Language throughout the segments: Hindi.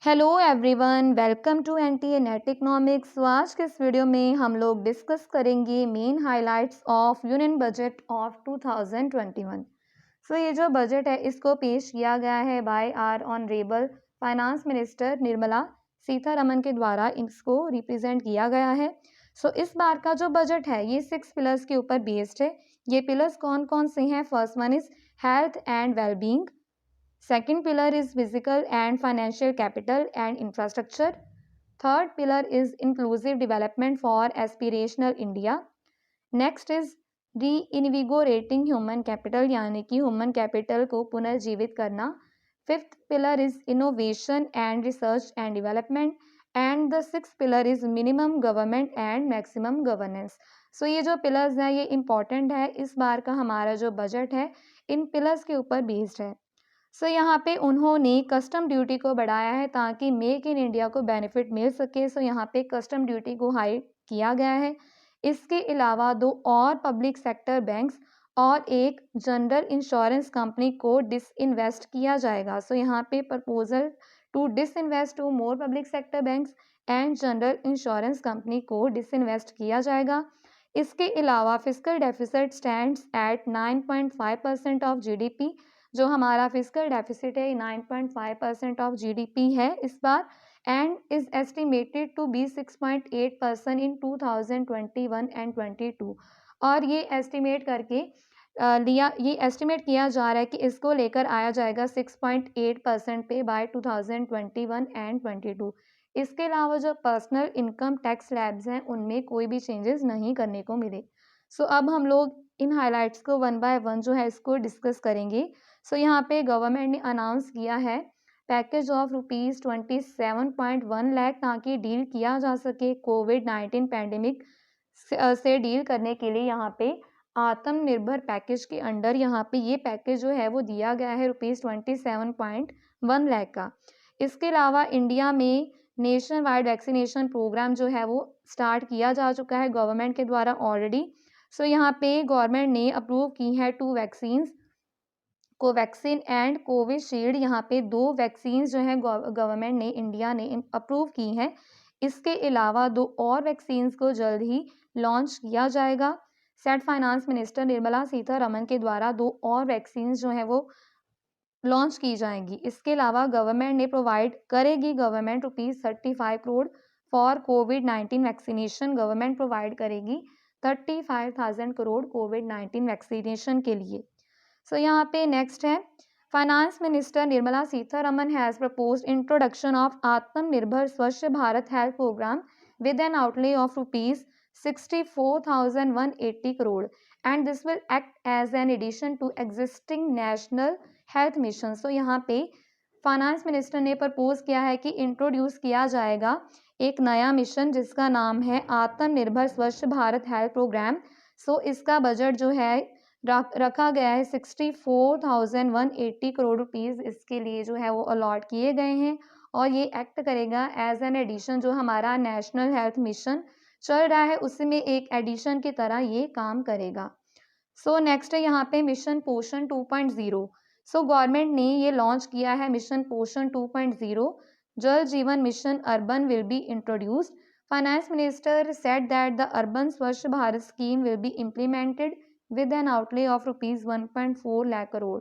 Hello everyone, welcome to NTA NET economics. तो आज के इस वीडियो में हम लोग डिस्कस करेंगे main highlights of union budget of 2021। ये जो बजट है इसको पेश किया गया है by our honourable finance minister Nirmala Sitharaman के द्वारा इसको रिप्रेजेंट किया गया है। इस बार का जो बजट है ये 6 पिलर्स के ऊपर बेस्ड है। ये पिलर्स कौन कौन से हैं? First one is health and wellbeing. Second pillar is physical and financial capital and infrastructure. Third pillar is inclusive development for aspirational India. Next is reinvigorating human capital यानी कि human capital को पुनर्जीवित करना. Fifth pillar is innovation and research and development. And the sixth pillar is minimum government and maximum governance. ये जो पिलर्स हैं ये इम्पॉर्टेंट है। इस बार का हमारा जो बजट है इन पिलर्स के ऊपर बेस्ड है। यहाँ पे उन्होंने कस्टम ड्यूटी को बढ़ाया है ताकि मेक इन इंडिया को बेनिफिट मिल सके। यहाँ पे कस्टम ड्यूटी को हाई किया गया है। इसके अलावा 2 और पब्लिक सेक्टर बैंक्स और एक जनरल इंश्योरेंस कंपनी को डिसइन्वेस्ट किया जाएगा। यहाँ पे proposal to disinvest two more public sector banks and general insurance company को डिसइन्वेस्ट किया जाएगा। इसके अलावा fiscal deficit stands at 9.5% of GDP. जो हमारा फिस्कल डेफिसिट है 9.5% ऑफ जीडीपी है इस बार and is estimated to be 6.8% in 2021 and 22। और ये एस्टिमेट करके ये एस्टिमेट किया जा रहा है कि इसको लेकर आया जाएगा 6.8% पे बाय 2021 एंड 22। इसके अलावा जो पर्सनल इनकम टैक्स स्लैब्स हैं उनमें कोई भी चेंजेस नहीं करने को मिले। अब हम लोग इन हाइलाइट्स को वन बाय वन जो है इसको डिस्कस करेंगे। यहाँ पे गवर्नमेंट ने अनाउंस किया है पैकेज ऑफ ₹27.1 लाख ताकि डील किया जा सके कोविड-19 पैंडेमिक से डील करने के लिए। यहाँ पे आत्मनिर्भर पैकेज के अंडर यहाँ पे ये पैकेज जो है वो दिया गया है ₹27.1 लाख का। इसके अलावा इंडिया में नेशन वाइड वैक्सीनेशन प्रोग्राम जो है वो स्टार्ट किया जा चुका है गवर्नमेंट के द्वारा ऑलरेडी। यहाँ पे गवर्नमेंट ने अप्रूव की है 2 वैक्सीन्स, कोवैक्सीन एंड कोविशील्ड। यहाँ पे 2 वैक्सीन जो है गवर्नमेंट ने इंडिया ने अप्रूव की हैं। इसके अलावा 2 और वैक्सीन्स को जल्द ही लॉन्च किया जाएगा। Set finance minister Nirmala Sitharaman के द्वारा 2 और वैक्सीन जो है वो लॉन्च की जाएंगी। इसके अलावा गवर्नमेंट ने प्रोवाइड करेगी government ₹35 crore for covid vaccination. Government provide करेगी 35,000 करोड़ कोविड-19 वैक्सीनेशन के लिए। यहाँ पे नेक्स्ट है finance minister Nirmala Sitharaman has proposed introduction of Atmanirbhar Swachh Bharat health programme with an outlay of ₹64,180 crore and this will act as an addition to existing national health mission. यहाँ पे फाइनेंस मिनिस्टर ने प्रपोज किया है कि इंट्रोड्यूस किया जाएगा एक नया मिशन जिसका नाम है आत्मनिर्भर स्वच्छ भारत हेल्थ प्रोग्राम। इसका बजट जो है रखा गया है 64,180 करोड़ रुपीज़ इसके लिए जो है वो अलॉट किए गए हैं और ये एक्ट करेगा एज एन एडिशन। जो हमारा नेशनल हेल्थ मिशन चल रहा है उसमें एक एडिशन की तरह ये काम करेगा। नेक्स्ट है यहाँ पे मिशन पोषण 2.0। गवर्नमेंट ने ये लॉन्च किया है मिशन पोषण 2.0। Jal Jeevan mission urban will be introduced. Finance minister said that the urban Swachh Bharat scheme will be implemented with an outlay of ₹1.4 lakh crore.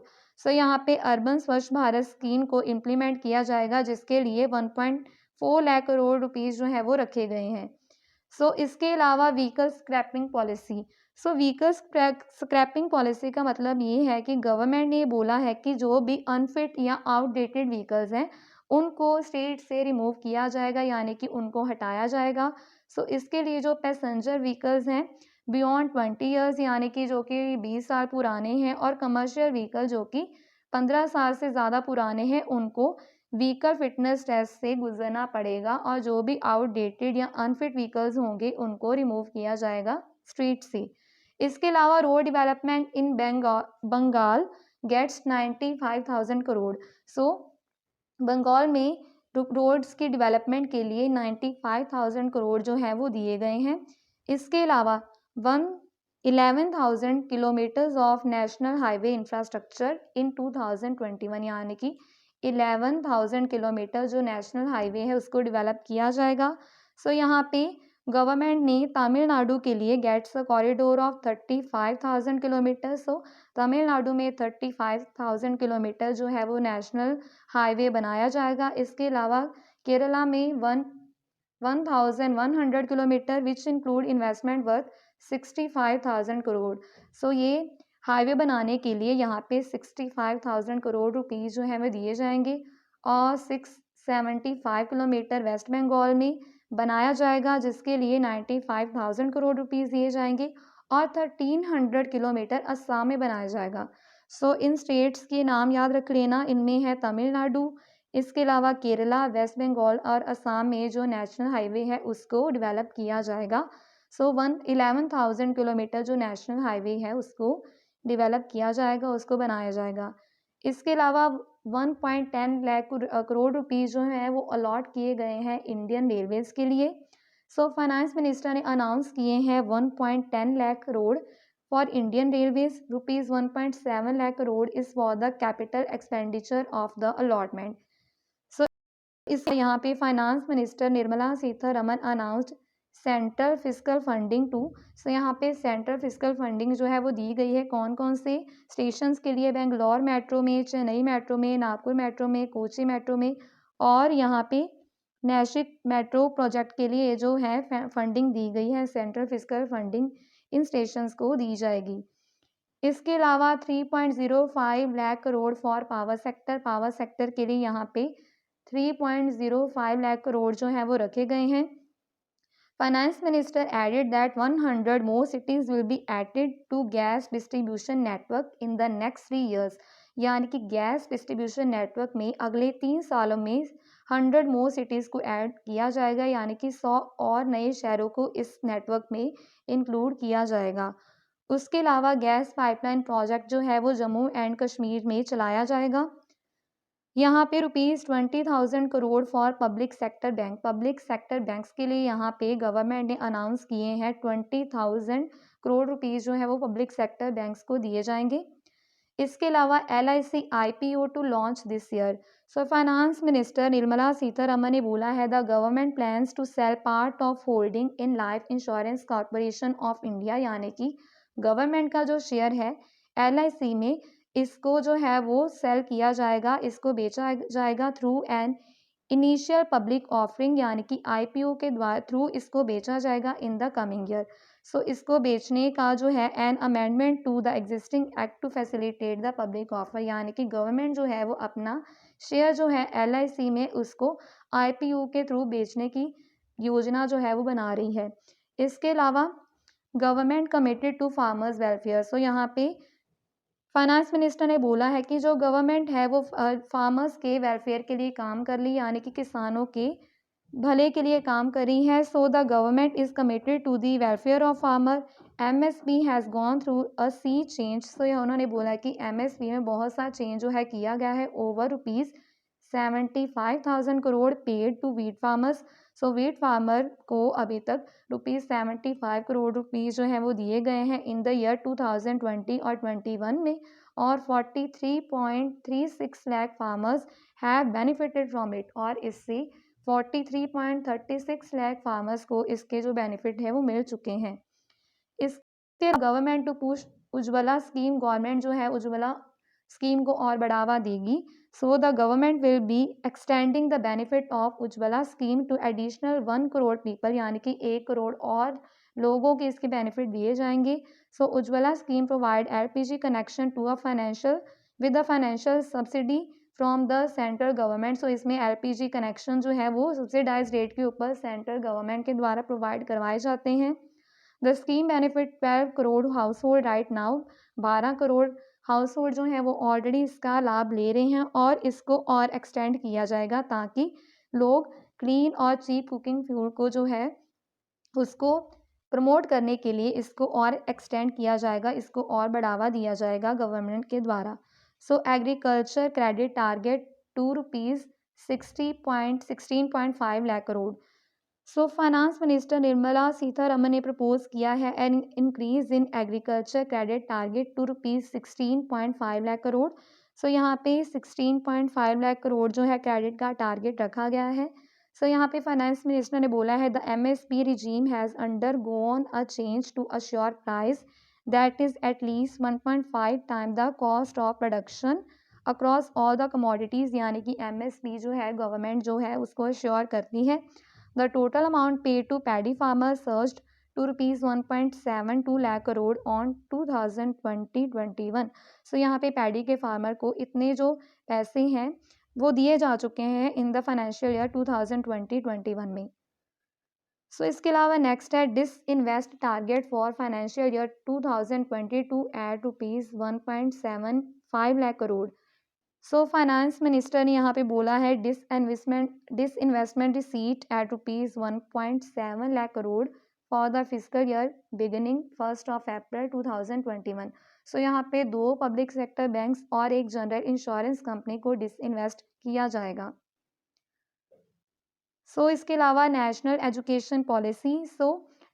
यहाँ पे अर्बन स्वच्छ भारत स्कीम को इम्प्लीमेंट किया जाएगा जिसके लिए 1.4 लाख करोड़ रुपीज़ जो है वो रखे गए हैं। इसके अलावा vehicle scrapping policy. Vehicle scrapping policy का मतलब ये है कि गवर्नमेंट ने बोला है कि जो भी अनफिट या आउटडेटेड व्हीकल्स हैं उनको स्टेट से रिमूव किया जाएगा यानी कि उनको हटाया जाएगा। इसके लिए जो पैसेंजर व्हीकल्स हैं बियॉन्ड 20 ईयर्स यानी कि जो कि 20 साल पुराने हैं और कमर्शियल व्हीकल जो कि 15 साल से ज़्यादा पुराने हैं उनको व्हीकल फिटनेस टेस्ट से गुजरना पड़ेगा और जो भी आउटडेटेड या अनफिट व्हीकल्स होंगे उनको रिमूव किया जाएगा स्ट्रीट से। इसके अलावा road development in Bengal gets 95,000 crore. Bengal में रोड्स की डेवलपमेंट के लिए 95,000 करोड़ जो है वो दिए गए हैं। इसके अलावा 11,000 kilometres of national highway infrastructure in 2021 यानी कि 11,000 किलोमीटर जो नेशनल हाईवे है उसको डेवलप किया जाएगा। सो यहाँ पे गवर्नमेंट ने तमिलनाडु के लिए gets a corridor of 35,000 kilometre. So Tamil Nadu में 35,000 किलोमीटर जो है वो नेशनल हाईवे बनाया जाएगा। इसके अलावा केरला में 1,100 kilometre which include investment worth 65,000 crore. So ये हाईवे बनाने के लिए यहाँ पे 65,000 करोड़ रुपीज़ जो है वो दिए जाएंगे। और 675 किलोमीटर वेस्ट बंगाल में बनाया जाएगा जिसके लिए 95,000 करोड़ रुपीज़ दिए जाएंगे। और 1,300 किलोमीटर असम में बनाया जाएगा। सो इन स्टेट्स के नाम याद रख लेना, इनमें है तमिलनाडु, इसके अलावा केरला, वेस्ट बंगाल और असम में जो नेशनल हाईवे है उसको डेवलप किया जाएगा। सो 11,000 किलोमीटर जो नेशनल हाईवे है उसको डेवलप किया जाएगा, उसको बनाया जाएगा। इसके अलावा 1.10 लाख करोड़ रुपीज़ जो हैं वो अलॉट किए गए हैं इंडियन रेलवेज़ के लिए। सो फाइनेंस मिनिस्टर ने अनाउंस किए हैं 1.10 lakh crore for Indian railways. Rupees 1.7 lakh crore is for the capital expenditure of the allotment. So इस यहाँ पे finance minister Nirmala Sitharaman announced central fiscal funding to. So यहाँ पे सेंट्रल फिस्कल फंडिंग जो है वो दी गई है कौन कौन से स्टेशंस के लिए, बेंगलोर मेट्रो में, चेन्नई मेट्रो में, नागपुर मेट्रो में, कोची मेट्रो में, और यहाँ पे नासिक मेट्रो प्रोजेक्ट के लिए जो है फंडिंग दी गई है, central fiscal funding in stations को दी जाएगी। इसके अलावा 3.05 lakh crore for power sector के लिए यहाँ पे 3.05 लाख करोड़ जो है वो रखे गए हैं। Finance minister added that 100 more cities will be added to gas distribution network in the next 3 years. यानी कि गैस डिस्ट्रीब्यूशन नेटवर्क में अगले 3 सालों में 100 मोर सिटीज़ को ऐड किया जाएगा, यानी कि 100 और नए शहरों को इस नेटवर्क में इंक्लूड किया जाएगा। उसके अलावा गैस पाइपलाइन प्रोजेक्ट जो है वो जम्मू एंड कश्मीर में चलाया जाएगा। यहाँ पे ₹20,000 crore for public sector banks के लिए यहाँ पे गवर्नमेंट ने अनाउंस किए हैं 20,000 करोड़ रुपीज़ जो है वो पब्लिक सेक्टर बैंक्स को दिए जाएंगे। इसके अलावा LIC IPO to launch this year. So finance minister Nirmala Sitharaman ने बोला है the government plans to sell part of holding in life insurance corporation of India, यानी कि गवर्नमेंट का जो शेयर है LIC में इसको जो है वो सेल किया जाएगा, इसको बेचा जाएगा through an initial public offering, यानी कि IPO के द्वारा थ्रू इसको बेचा जाएगा in the coming year. So इसको बेचने का जो है an amendment to the existing act to facilitate the public offer, यानी कि गवर्नमेंट जो है वो अपना शेयर जो है LIC में उसको IPO के थ्रू बेचने की योजना जो है वो बना रही है। इसके अलावा government committed to farmers welfare. So यहाँ पे फाइनेंस मिनिस्टर ने बोला है कि जो गवर्नमेंट है वो फार्मर्स के वेलफेयर के लिए काम कर रही है, यानी कि किसानों के भले के लिए काम कर रही है। So the government is committed to the welfare of farmer. MSP has gone through a sea change. So यह उन्होंने बोला कि MSP में बहुत सा चेंज जो है किया गया है। Over ₹75,000 crore paid to wheat farmers. So wheat farmer को अभी तक ₹75 करोड़ रुपीज़ जो है वो दिए गए हैं इन द ईयर 2020 और 21 में, और 43.36 lakh farmers have benefited from it, और इससे 43.36 लाख फार्मर्स को इसके जो बेनिफिट है वो मिल चुके हैं। इसके government to push Ujjwala scheme, government जो है उज्ज्वला स्कीम को और बढ़ावा देगी। So the government will be extending the benefit of Ujjwala scheme to additional 1 crore people, यानी कि 1 करोड़ और लोगों के इसके बेनिफिट दिए जाएंगे। So Ujjwala scheme provide LPG connection to a financial with a financial subsidy from the central government. So इसमें LPG कनेक्शन जो है वो सब्सिडाइज रेट के ऊपर सेंट्रल गवर्नमेंट के द्वारा प्रोवाइड करवाए जाते हैं। The scheme benefit 12 crore house hold right now. 12 crore house hold जो है वो ऑलरेडी इसका लाभ ले रहे हैं, और इसको और एक्सटेंड किया जाएगा ताकि लोग क्लीन और चीप कुकिंग फ्यूल को जो है उसको प्रमोट करने के लिए इसको और एक्सटेंड किया जाएगा, इसको और बढ़ावा दिया जाएगा गवर्नमेंट के द्वारा। So agriculture credit target ₹16.5 lakh crore. So finance minister Nirmala Sitharaman ने प्रपोज किया है an increase in agriculture credit target to ₹16.5 lakh crore. So यहाँ पे 16.5 लाख करोड़ जो है क्रेडिट का टारगेट रखा गया है। सो यहाँ पे फाइनेंस मिनिस्टर ने बोला है the MSP regime has undergone a change to assure price that is at least 1.5 time the cost of production across all the commodities, यानी कि MSP जो है गवर्नमेंट जो है उसको अश्योर करती है। The total amount paid to paddy farmer surged to rupees 1.72 lakh crore on 2020-21। So यहाँ पे पैडी के फार्मर को इतने जो पैसे हैं वो दिए जा चुके हैं इन द फाइनेंशियल ईयर 2020-21 में। सो इसके अलावा नेक्स्ट है disinvest target for financial year 2022 at rupees 1.75 lakh crore. So finance minister ने यहाँ पे बोला है disinvestment receipt at rupees 1.7 lakh crore for the physical year beginning 1 April 2021। So यहाँ पे 2 पब्लिक सेक्टर बैंक्स और एक जनरल इंश्योरेंस कंपनी को डिसइन्वेस्ट किया जाएगा। सो इसके अलावा national education policy.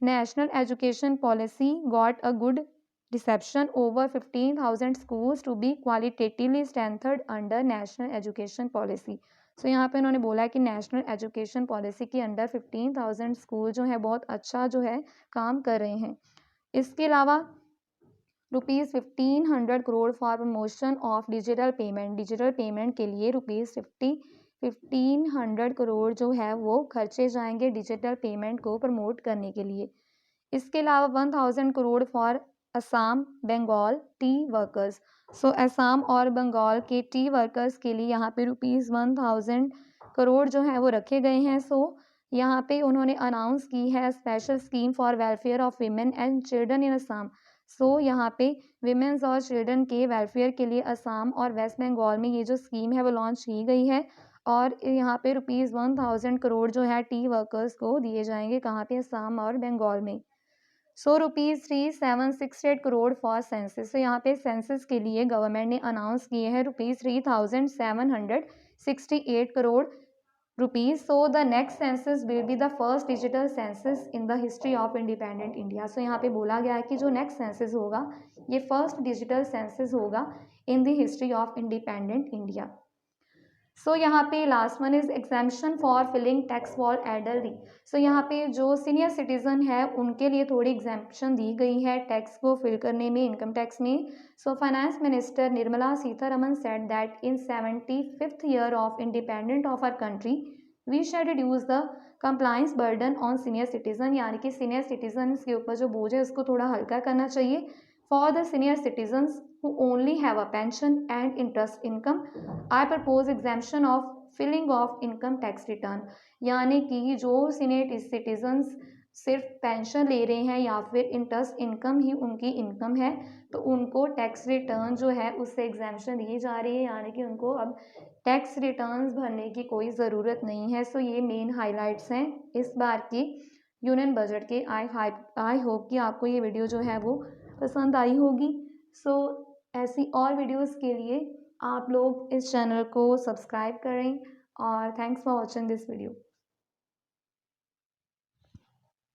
National education policy got a good reception over 15,000 schools to be qualitatively strengthened under national education policy. So यहाँ पे उन्होंने बोला कि नेशनल एजुकेशन पॉलिसी के अंडर 15,000 स्कूल जो है बहुत अच्छा जो है काम कर रहे हैं। इसके अलावा rupees 1500 crore for promotion of digital payment के लिए रुपीज़ 1500 करोड़ जो है वो खर्चे जाएंगे डिजिटल पेमेंट को प्रमोट करने के लिए। इसके अलावा 1000 crore for Assam Bengal tea workers. So Assam और बंगाल के टी वर्कर्स के लिए यहाँ पे रुपीज़ 1000 करोड़ जो है वो रखे गए हैं। सो यहाँ पे उन्होंने अनाउंस की है special scheme for welfare of women and children in Assam. So यहाँ पे विमेंस और चिल्ड्रन के वेलफेयर के लिए असम और वेस्ट बंगाल में ये जो स्कीम है वो लॉन्च की गई है और यहाँ पे रुपीज़ 1000 करोड़ जो है टी वर्कर्स को दिए जाएंगे। कहाँ पे? असम और बंगाल में। So rupees 3768 crore for census. तो यहाँ पे सेंसस के लिए गवर्नमेंट ने अनाउंस किए हैं rupees 3768 crore rupees. So the next census will be the first digital census in the history of independent India. So यहाँ पे बोला गया है कि जो नेक्स्ट सेंसस होगा ये फर्स्ट डिजिटल सेंसस होगा in the history of independent India. So यहाँ पे last one is exemption for filing tax for elderly. So यहाँ पे जो सीनियर सिटीजन है उनके लिए थोड़ी एग्जाम्पशन दी गई है टैक्स को फिल करने में, इनकम टैक्स में। So finance minister Nirmala Sitharaman said that in 75th year of independent of our country we shed reduce the compliance burden on senior citizen, यानी कि सीनियर सिटीजन के ऊपर जो बोझ है उसको थोड़ा हल्का करना चाहिए। For the senior citizens who only have a pension and interest income, I propose exemption of filing of income tax return, यानी कि जो सीनियर सिटीजन्स सिर्फ पेंशन ले रहे हैं या फिर इंटरेस्ट इनकम ही उनकी इनकम है तो उनको टैक्स रिटर्न जो है उससे एग्जाम्पशन दी जा रही है, यानी कि उनको अब टैक्स रिटर्न्स भरने की कोई ज़रूरत नहीं है। सो ये मेन हाइलाइट्स हैं इस बार की यूनियन बजट के। आई होप कि आपको ये वीडियो जो है वो पसंद आई होगी। सो ऐसी और वीडियोस के लिए आप लोग इस चैनल को सब्सक्राइब करें और thanks for watching this video.